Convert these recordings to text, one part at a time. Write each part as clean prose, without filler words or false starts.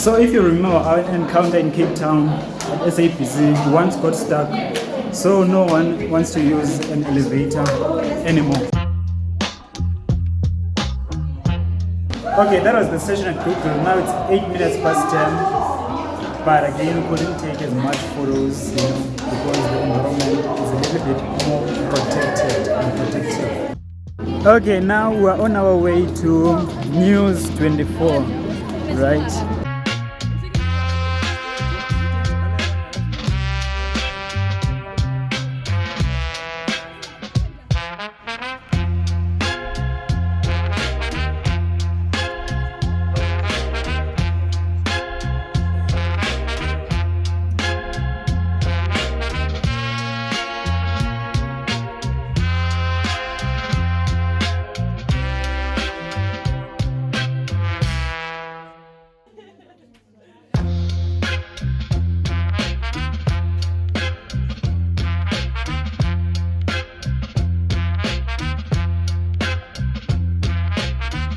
So if you remember our encounter in Cape Town at SABC, we once got stuck, so no one wants to use an elevator anymore. Okay, that was the session at Google. Now it's 8 minutes past 10, but again we couldn't take as much photos, because the environment is a little bit more protected and protective. Okay, now we're on our way to News 24, right?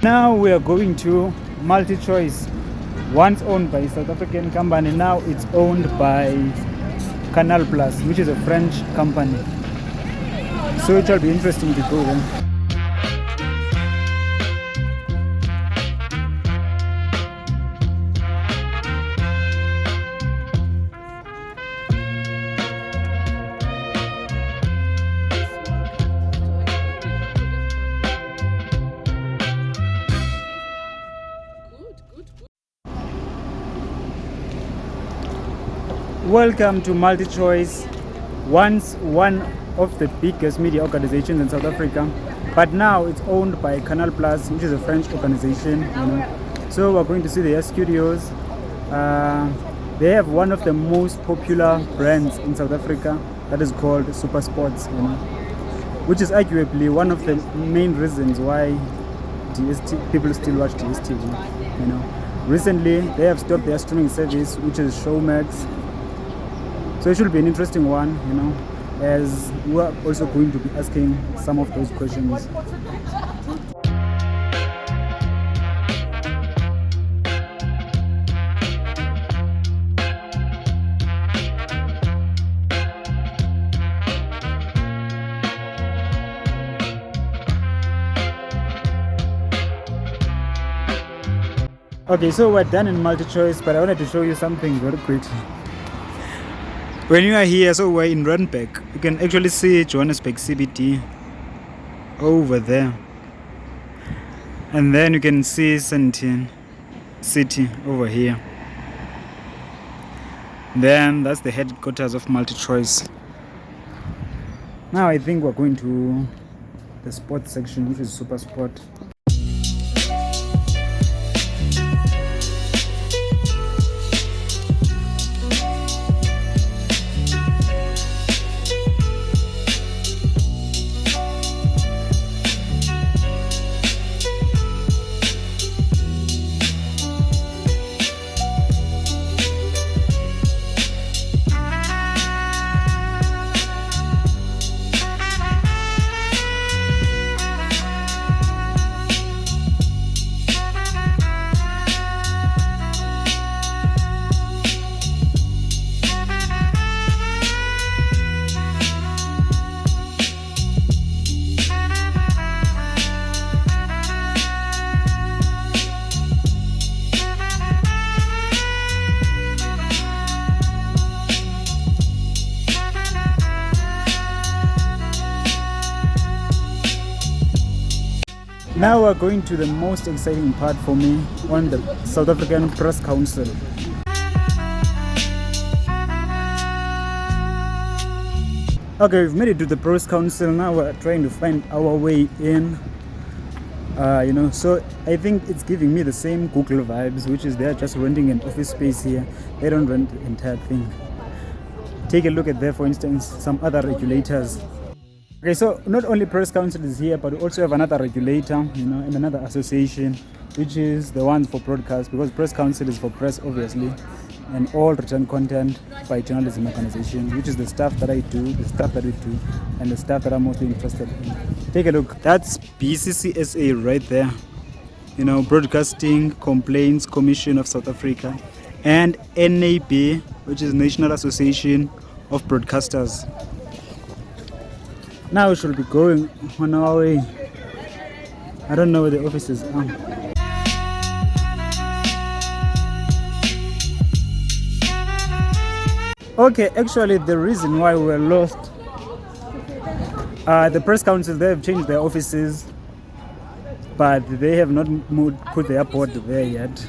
Now we are going to MultiChoice, once owned by a South African company. Now it's owned by Canal Plus, which is a French company. So it shall be interesting to go there. Welcome to MultiChoice, once one of the biggest media organizations in South Africa, but now it's owned by Canal Plus, which is a French organization. So we're going to see their studios. They have one of the most popular brands in South Africa that is called Super Sports, which is arguably one of the main reasons why people still watch DSTV. Recently they have stopped their streaming service, which is Showmax. So it should be an interesting one, as we're also going to be asking some of those questions. Okay, so we're done in MultiChoice, but I wanted to show you something very quickly. When you are here, so we're in Randburg, you can actually see Johannesburg CBD over there. And then you can see Sandton City over here. Then that's the headquarters of MultiChoice. Now I think we're going to the sports section, which is Super Sport. Now we're going to the most exciting part for me, on the South African Press Council. Okay, we've made it to the Press Council. Now we're trying to find our way in. So I think it's giving me the same Google vibes, which is they're just renting an office space here. They don't rent the entire thing. Take a look at there, for instance, some other regulators. Okay, so not only Press Council is here, but we also have another regulator, and another association, which is the ones for broadcast, because Press Council is for press, obviously, and all written content by journalism organization, which is the stuff that I do, the stuff that we do, and the stuff that I'm mostly interested in. Take a look. That's BCCSA right there. Broadcasting Complaints Commission of South Africa. and NAB, which is National Association of Broadcasters. Now we should be going on our way. I don't know where the offices are. Okay, actually the reason why we were lost, the press council, they have changed their offices, but they have not put their board there yet.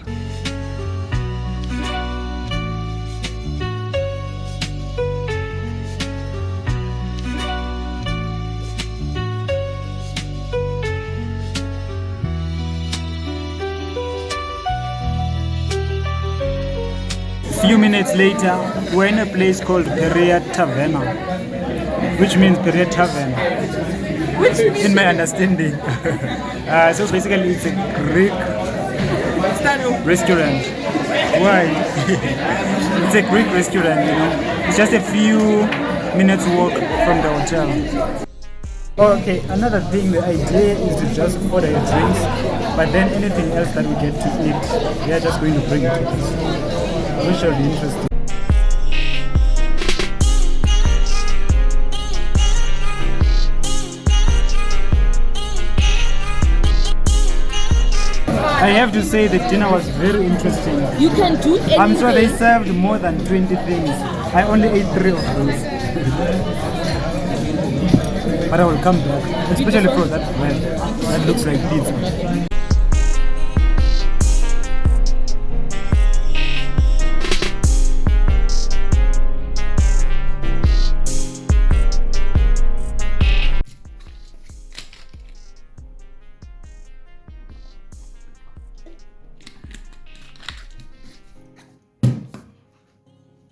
Few minutes later, we're in a place called Perea Taverna, which means Perea Tavern, in my understanding. So basically, it's a Greek restaurant. Why? It's a Greek restaurant, you know. It's just a few minutes walk from the hotel. Okay, another thing, the idea is to just order your drinks, but then anything else that we get to eat, they are just going to bring it to us, which should be interesting. I have to say the dinner was very interesting. You can do anything. I'm sure they served more than 20 things. I only ate 3 of those. But I will come back, especially for that bread. That looks like pizza.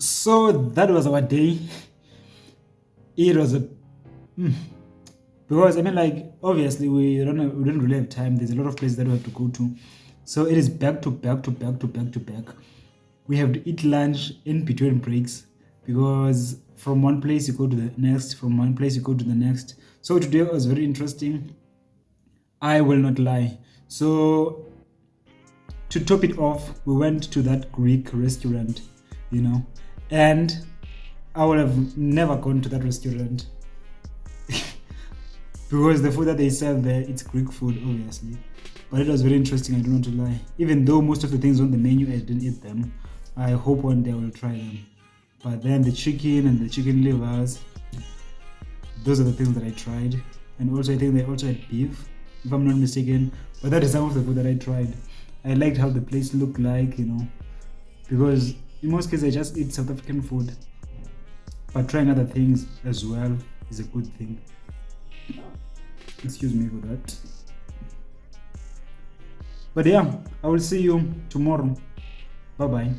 So that was our day. It was a because I mean, like, obviously we don't really have time. There's a lot of places that we have to go to, so it is back to back to back to back to back. We have to eat lunch in between breaks because from one place you go to the next, from one place you go to the next. So today was very interesting, I will not lie. So to top it off, we went to that Greek restaurant, you know, and I would have never gone to that restaurant because the food that they serve there, it's Greek food, obviously. But it was very interesting, I don't want to lie. Even though most of the things on the menu, I didn't eat them. I hope one day I will try them. But then the chicken and the chicken livers, those are the things that I tried. And also I think they also had beef, if I'm not mistaken. But that is some of the food that I tried. I liked how the place looked like, you know, because in most cases I just eat South African food. But trying other things as well is a good thing. Excuse me for that. But yeah, I will see you tomorrow. Bye bye.